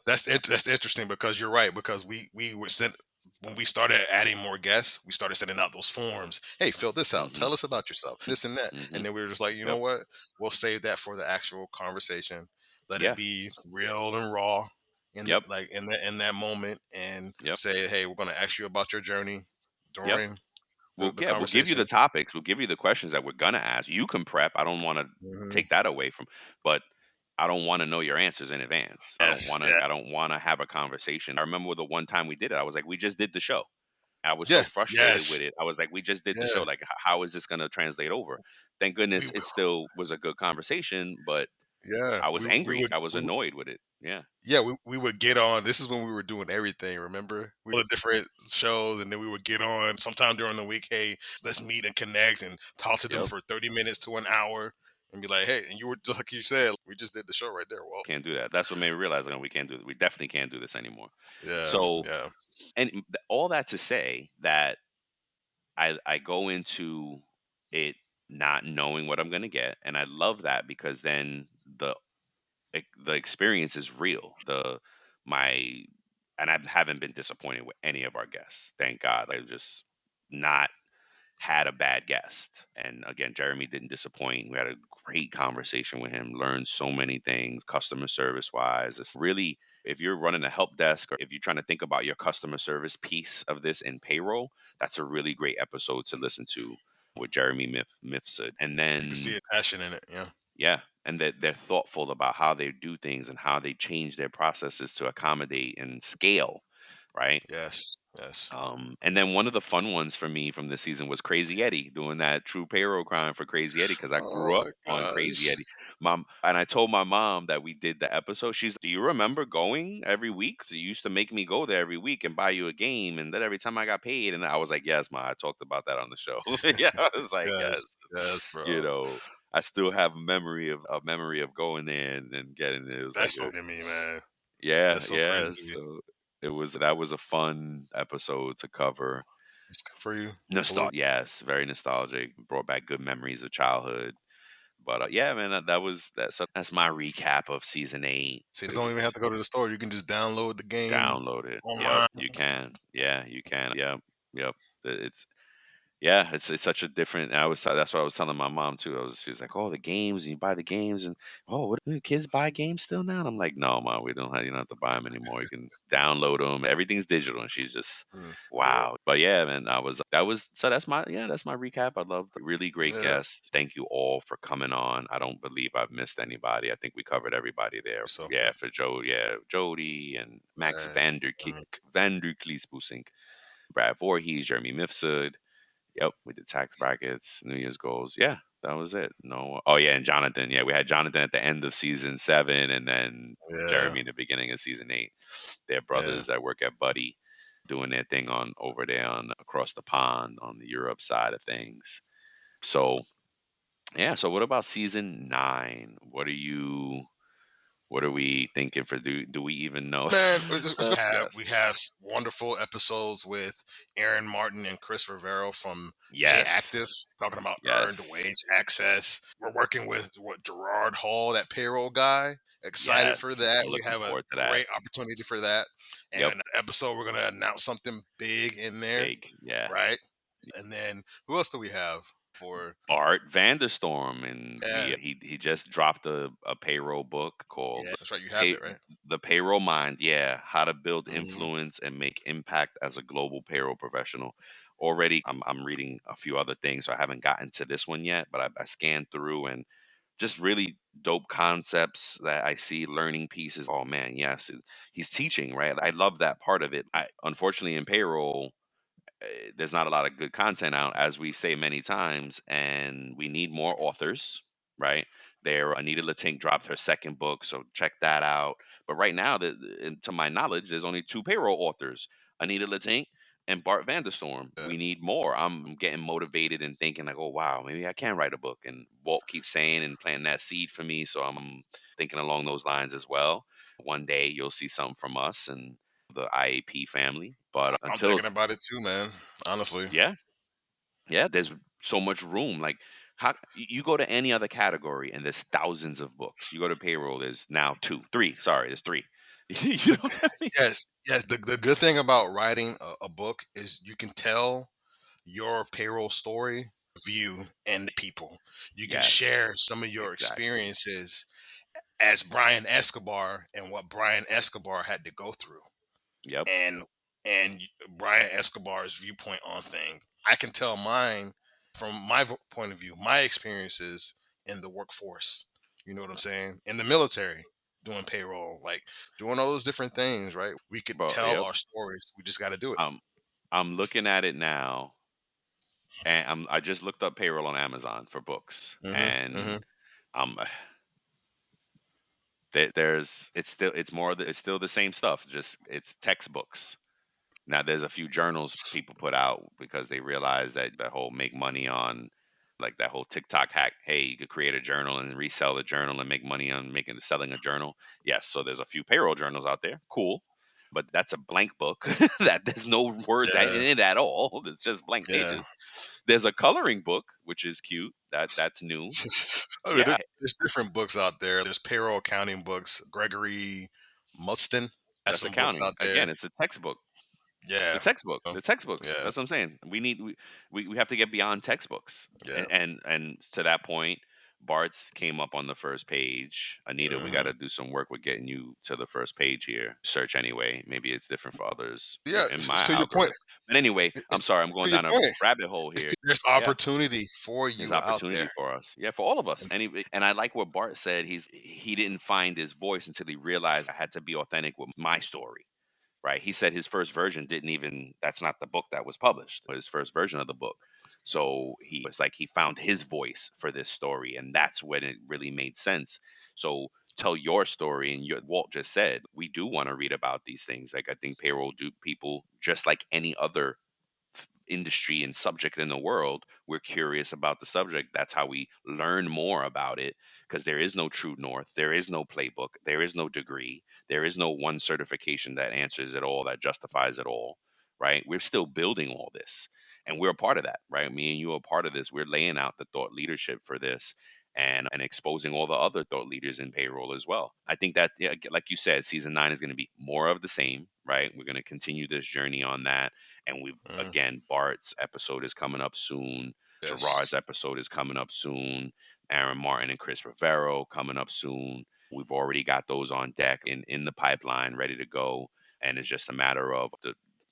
that's interesting because you're right, because we were sent when we started adding more guests, we started sending out those forms. Hey, fill this out. Hmm. Tell us about yourself. This and that. Hmm. And then we were just like, you know Yep. what? We'll save that for the actual conversation. Let it Yeah. be real and raw in the Yep. like in that moment, and Yep. say, hey, we're gonna ask you about your journey Yep. during Well, the yeah, we'll give you the conversation. topics. We'll give you the questions that we're gonna ask. You can prep. I don't want to Hmm. take that away from, but I don't want to know your answers in advance. I don't Yes. want to. Yeah. I don't want to have a conversation. I remember the one time we did it. I was like, we just did the show. I was so Yeah. frustrated with Yes. it. I was like, we just did the show. Yeah. Like, how is this gonna translate over? Thank We goodness it still was a good conversation, but yeah. I was We angry. would I was annoyed with it. Yeah. yeah, we would get on. This is when we were doing everything. Remember, we were different shows, and then we would get on sometime during the week. Hey, let's meet and connect and talk to them Yep. for 30 minutes to an hour, and be like, hey, and you were just like you said, we just did the show right there. Well, Can't do that. That's what made me realize, like, we can't do. We definitely can't do this anymore. yeah, So, yeah, and all that to say that I go into it not knowing what I'm gonna get, and I love that because then the experience is real. My and I haven't been disappointed with any of our guests. Thank God. I just not had a bad guest. And again, Jeremy didn't disappoint. We had a great conversation with him, learned so many things customer service wise. It's really, if you're running a help desk or if you're trying to think about your customer service piece of this in payroll, that's a really great episode to listen to with Jeremy Mifsud. And you can see then, a passion in it. Yeah, yeah, and that they're thoughtful about how they do things and how they change their processes to accommodate and scale. right? Yes. Yes. And then one of the fun ones for me from this season was Crazy Eddie doing that true payroll crime for Crazy Eddie because I grew Oh up my on Crazy gosh. Eddie. Mom, and I told my mom that we did the episode. She's, "Do you remember going every week? So you used to make me go there every week and buy you a game, and then every time I got paid." And I was like, "Yes, ma, I talked about that on the show." Yeah, I was like, Yes. "Yes." Yes, You bro. know, I still have a memory of going there and getting it. It was like That's so to me, man. yeah, That's so yeah. crazy to me. So that was a fun episode to cover. It's good for you. Nostalgic, yes, very nostalgic. Brought back good memories of childhood. But yeah, man, that was that. So that's my recap of season 8. See, you It don't even have was to go to the store. You can just download the game downloaded. Yep, online. you can. Yeah, you can. Yep, yep. It's Yeah, it's such a different. I was That's what I was telling my mom too. She was like, "Oh, the games, and you buy the games, and oh, what do kids buy games still now?" And I'm like, "No, mom, we don't have. You don't have to buy them anymore. You can download them. Everything's digital." And she's just, Yeah. wow. But yeah, man, that's my recap. I love the really great Yeah. guests. Thank you all for coming on. I don't believe I've missed anybody. I think we covered everybody there. So, Yeah, for Joe, yeah, Jody and Max man. Vanderkleespoosink, Brad Voorhees, Jeremy Mifsud. Yep, we did tax brackets, New Year's goals. Yeah, that was it. No, oh yeah, and Jonathan. Yeah, we had Jonathan at the end of season 7, and then Yeah. Jeremy in the beginning of season 8. They're Yeah. brothers that work at Buddy, doing their thing on over there on across the pond on the Europe side of things. So yeah, so what about season 9? What are we thinking for? Do we even know? Man, Yes, we have wonderful episodes with Aaron Martin and Chris Rivero from Pay Active yes, talking about earned yes, wage access. We're working with Gerard Hall, that payroll guy. Excited for yes. that. I'm We looking have a forward to that. great opportunity for that. Yep, And episode, we're gonna announce something big in there, big. Yeah. right? And then who else do we have for? Art Vanderstorm, and Yeah, he just dropped a payroll book yeah, called that's right. You have Pay it right. the Payroll Mind. Yeah, how to build Hmm. influence and make impact as a global payroll professional. Already, I'm reading a few other things, so I haven't gotten to this one yet. But I scanned through and just really dope concepts that I see, learning pieces. Oh man, yes, he's teaching right. I love that part of it. I unfortunately in payroll there's not a lot of good content out, as we say many times, and we need more authors, right? There, Anita Latink dropped her second book, so check that out. But right now, to my knowledge, there's only two payroll authors: Anita Latink and Bart Vanderstorm. Yeah. We need more. I'm getting motivated and thinking like, oh wow, maybe I can write a book. And Walt keeps saying and planting that seed for me, so I'm thinking along those lines as well. One day you'll see something from us and the IAP family. But I'm until thinking about it too, man. Honestly. yeah, yeah, there's so much room. Like, you go to any other category and there's thousands of books. You go to payroll, there's now two, three. Sorry, there's three. You know what I mean? Yes, yes. The good thing about writing a book is you can tell your payroll story, view, and the people. You can share Yes, some of your exactly. experiences as Brian Escobar and what Brian Escobar had to go through, Yep. and Brian Escobar's viewpoint on things. I can tell mine from my point of view, my experiences in the workforce. You know what I'm saying? In the military, doing payroll, like doing all those different things, right? We could Bro, tell yep. our stories. We just got to do it. I'm looking at it now, and I just looked up payroll on Amazon for books, Hmm. Hmm. and um, there's it's still the same stuff. Just it's textbooks. Now there's a few journals people put out because they realize that the whole make money on like that whole TikTok hack. Hey, you could create a journal and resell the journal and make money on making selling a journal. Yes, so there's a few payroll journals out there. Cool. But that's a blank book that there's no words in Yeah, it at all. It's just blank yeah. pages. There's a coloring book, which is cute. That's new. I mean, Yeah, there's different books out there. There's payroll accounting books. Gregory Mustin has that's some books accounting. out there. Again, it's a textbook. The Yeah. textbook, Oh, the textbooks. yeah. That's what I'm saying. We have to get beyond textbooks. Yeah. And to that point, Bart's came up on the first page. Anita, we got Hmm. to do some work with getting you to the first page here. Search anyway. Maybe it's different for others Yeah. in It's my to your point. algorithm. But anyway, I'm sorry. I'm To going your down a point. rabbit hole here. There's Yeah. opportunity for There's you out opportunity there. for us. Yeah, for all of us. And I like what Bart said. He didn't find his voice until he realized I had to be authentic with my story, right? He said his first version didn't even, that's not the book that was published, his first version of the book. So he was like, he found his voice for this story, and that's when it really made sense. So tell your story, and Walt just said we do want to read about these things. Like, I think payroll do people just like any other industry and subject in the world. We're curious about the subject. That's how we learn more about it, because there is no true north. There is no playbook. There is no degree. There is no one certification that answers it all, that justifies it all, right? We're still building all this. And we're a part of that, right? Me and you are a part of this. We're laying out the thought leadership for this, and exposing all the other thought leaders in payroll as well. I think that, yeah, like you said, season 9 is going to be more of the same, right? We're going to continue this journey on that. And we've, Mm, again, Bart's episode is coming up soon. yes. Gerard's episode is coming up soon. Aaron Martin and Chris Rivero coming up soon. We've already got those on deck, in the pipeline, ready to go. And it's just a matter of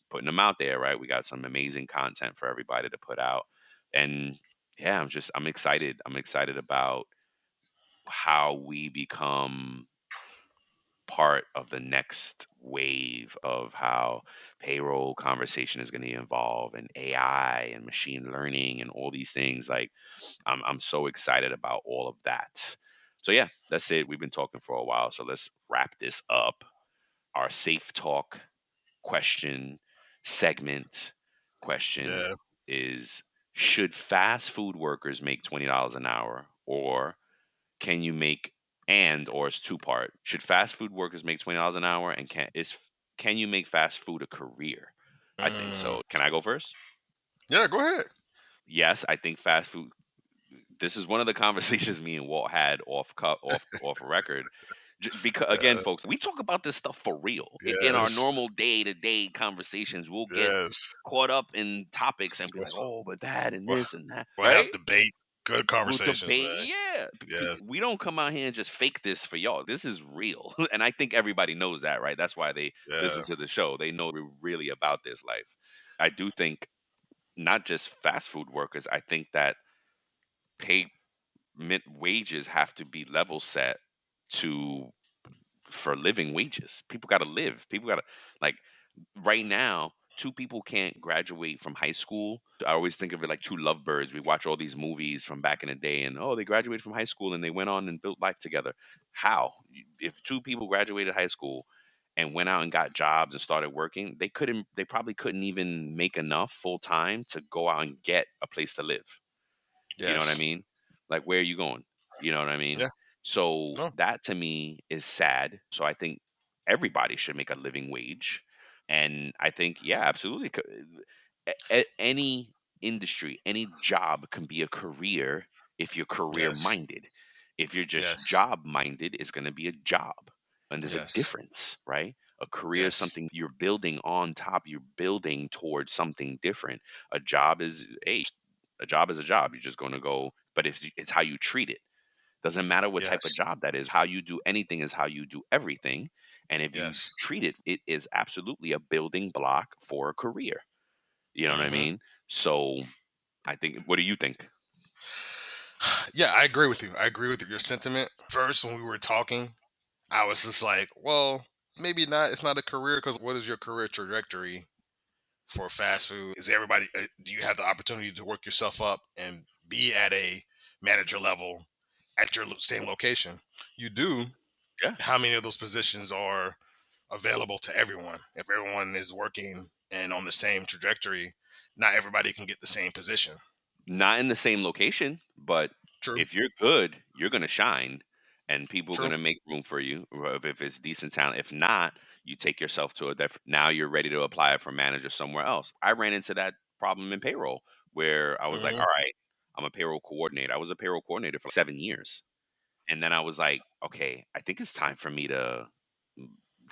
putting them out there, right? We got some amazing content for everybody to put out. And yeah, I'm excited. I'm excited about how we become part of the next wave of how payroll conversation is going to evolve, and AI and machine learning and all these things. Like, I'm so excited about all of that. So yeah, that's it. We've been talking for a while, so let's wrap this up. Our safe talk question segment question Yeah. is: should fast food workers make $20 an hour, or can you make, and or it's two part, should fast food workers make $20 an hour, and can you make fast food a career? I think Mm, so. Can I go first? yeah, go ahead. Yes, I think fast food, this is one of the conversations me and Walt had off record. Because again, Uh, folks, we talk about this stuff for real. In our yes. normal day-to-day conversations, we'll get Yes. caught up in topics and be like, "Oh, but that and We'll, this and that," we'll have right? debate. Good We'll conversations, debate. man. Yeah, Yes. we don't come out here and just fake this for y'all. This is real, and I think everybody knows that, right? That's why they listen Yeah. to the show. They know we're really about this life. I do think not just fast food workers. I think that pay wages have to be level set to for living wages. People got to live. People got to, like, right now, two people can't graduate from high school. I always think of it like two lovebirds. We watch all these movies from back in the day, and oh, they graduated from high school and they went on and built life together. How? If two people graduated high school and went out and got jobs and started working, they probably couldn't even make enough full time to go out and get a place to live. You know what I Yes. mean? Like, where are you going? You know what I mean? Yeah. So No. that to me is sad. So I think everybody should make a living wage. And I think, yeah, absolutely. Any industry, any job can be a career if you're career Yes. minded. If you're just Yes. job minded, it's going to be a job. And there's a Yes. difference, right? A career is Yes. something you're building on top, you're building towards something different. A job is a job is a job. You're just going to go, but it's how you treat it. Doesn't matter what type of Yes. job that is. How you do anything is how you do everything. And if you Yes. treat it, it is absolutely a building block for a career. You know what I Hmm. mean? So I think, what do you think? Yeah, I agree with you. I agree with your sentiment. First, when we were talking, I was just like, well, maybe not. It's not a career because what is your career trajectory for fast food? Is everybody, do you have the opportunity to work yourself up and be at a manager level at your same location? You do. Yeah. How many of those positions are available to everyone? If everyone is working and on the same trajectory, not everybody can get the same position. Not in the same location, but True. if you're good, you're gonna shine, and people are True. gonna make room for you, or if it's decent talent. If not, you take yourself to a now you're ready to apply for manager somewhere else. I ran into that problem in payroll where I was like, Hmm. all right, I'm a payroll coordinator. I was a payroll coordinator for 7 years. And then I was like, okay, I think it's time for me to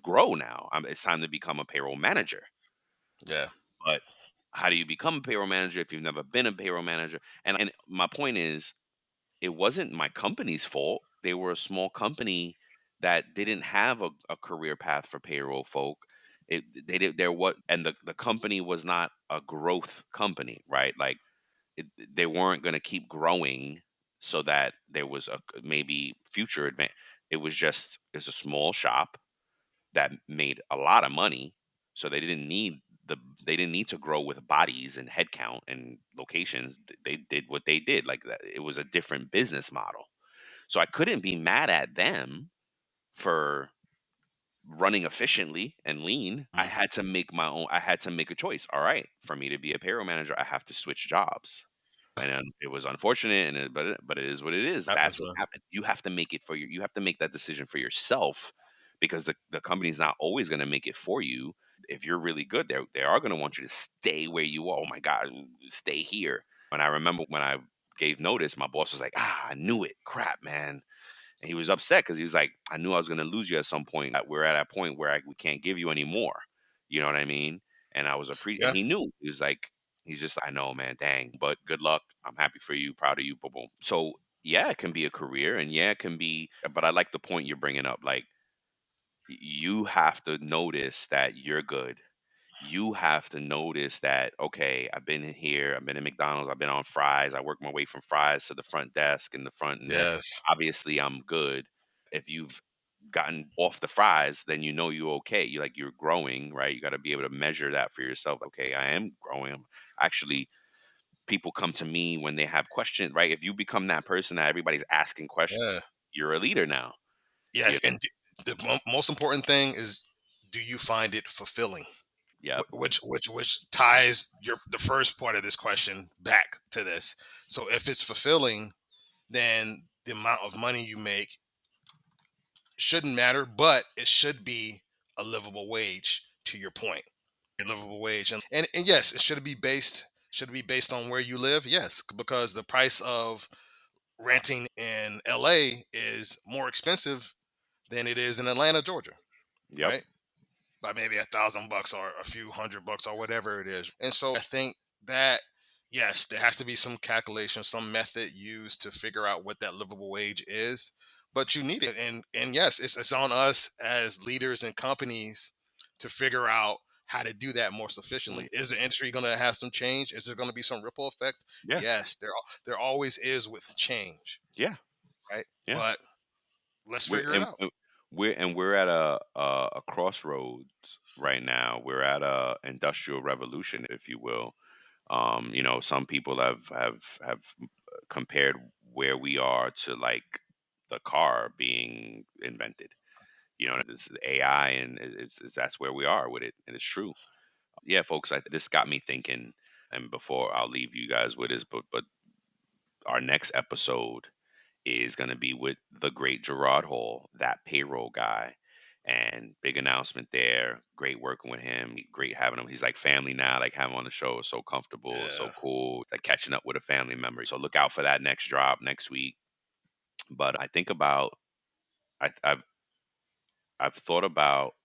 grow now. It's time to become a payroll manager. Yeah. But how do you become a payroll manager if you've never been a payroll manager? And my point is, it wasn't my company's fault. They were a small company that didn't have a career path for payroll folk. They did there what, and the company was not a growth company, right? Like, they weren't going to keep growing so that there was a maybe future advance. It was just, it's a small shop that made a lot of money, So they didn't need to grow with bodies and headcount and locations. They did what they did. Like that, it was a different business model. So I couldn't be mad at them for running efficiently and lean. I Mhm. had to make my own. I had to make a choice. All right, for me to be a payroll manager, I have to switch jobs. And then it was unfortunate, but it is what it is. That's Happens, what man. happened. You have to make it for you. You have to make that decision for yourself, because the company's not always going to make it for you. If you're really good, they are going to want you to stay where you are. Oh my God, stay here. And I remember when I gave notice, my boss was like, "Ah, I knew it. Crap, man." And he was upset because he was like, "I knew I was going to lose you at some point. We're at a point where we can't give you any more." You know what I mean? And and Yeah. he knew. He was like, he's just, "I know, man. Dang, but good luck. I'm happy for you. Proud of you." Boom, boom. So yeah, it can be a career, and yeah, it can be. But I like the point you're bringing up. Like, you have to notice that you're good. You have to notice that, okay, I've been in here, I've been in McDonald's, I've been on fries, I worked my way from fries to the front desk and the front, and Yes. obviously I'm good. If you've gotten off the fries, then you know you're okay. You're growing, right? You got to be able to measure that for yourself. Okay, I am growing. Actually, people come to me when they have questions, right? If you become that person that everybody's asking questions, Yeah. you're a leader now. You Yes. And most important thing is, do you find it fulfilling? Yep. Which ties the first part of this question back to this. So if it's fulfilling, then the amount of money you make shouldn't matter, but it should be a livable wage. To your point, a livable wage, and yes, it should be based on where you live. Yes, because the price of renting in LA is more expensive than it is in Atlanta, Georgia, Yep. right? By maybe $1,000 or a few $100 or whatever it is. And so I think that yes, there has to be some calculation, some method used to figure out what that livable wage is. But you need it, and yes, it's on us as leaders and companies to figure out how to do that more Mm. sufficiently. Is the industry going to have some change? Is there going to be some ripple effect? Yeah. Yes, there always is with change, Yeah. right? Yeah. But let's We're figure it out. we're at a crossroads right now. We're at a industrial revolution, if you will. Some people have compared where we are to, like, the car being invented. This is AI, and it's that's where we are with it, and it's true. Yeah, folks, this got me thinking. And before I'll leave you guys with this, but our next episode is going to be with the great Gerard Hall, that payroll guy. And big announcement there. Great working with him. Great having him. He's like family now. Like, having him on the show is so comfortable, so Yeah. cool. Like catching up with a family member. So look out for that next drop next week. But I think about I, I've thought about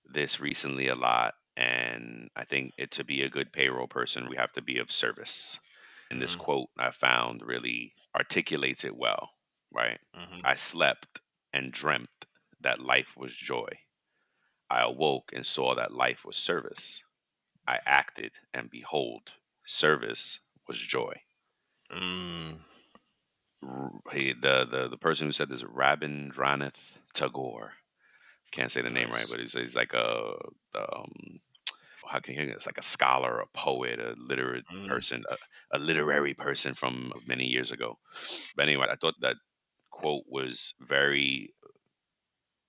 this recently a lot, and I think to be a good payroll person, we have to be of service. And this Hmm. quote I found really articulates it well, right? Hmm. I slept and dreamt that life was joy. I awoke and saw that life was service. I acted, and behold, service was joy. Mm. The person who said this, Rabindranath Tagore. Can't say the name right, Nice. but he's like um, how can you, it's like a scholar, a poet, a literate Mm. person, a literary person from many years ago. But anyway, I thought that quote was very,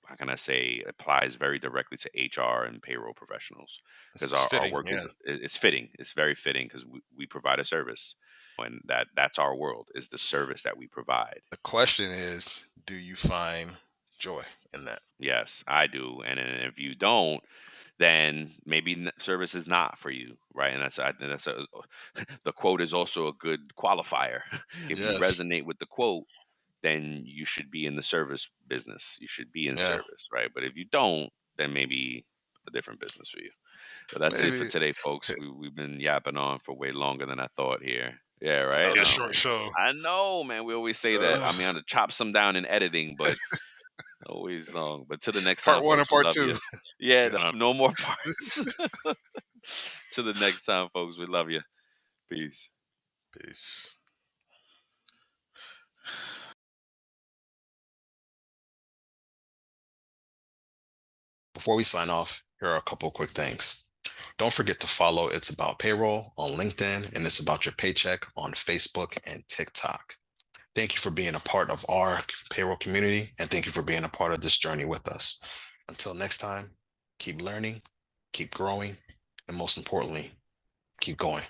how can I say, applies very directly to HR and payroll professionals, because It's our fitting. work Yeah. it's fitting. It's very fitting because we provide a service, and that's our world, is the service that we provide. The question is, do you find joy in that? Yes, I do. And then if you don't, then maybe service is not for you, right? And I think the quote is also a good qualifier. If you Yes. resonate with the quote, then you should be in the service business. You should be in Yeah. service, right? But if you don't, then maybe a different business for you. But that's it for Maybe. today, folks. We've been yapping on for way longer than I thought here. Yeah, I thought right. it was a No, short show. I know, man. We always say that. I Uh, mean, I'm to chop some down in editing, but always long. But till the next part time, one and folks, we part love two. you. Yeah, Yeah. no more parts. Till the next time, folks, we love you. Peace. Peace. Before we sign off, here are a couple quick things. Don't forget to follow It's About Payroll on LinkedIn and It's About Your Paycheck on Facebook and TikTok. Thank you for being a part of our payroll community, and thank you for being a part of this journey with us. Until next time, keep learning, keep growing, and most importantly, keep going.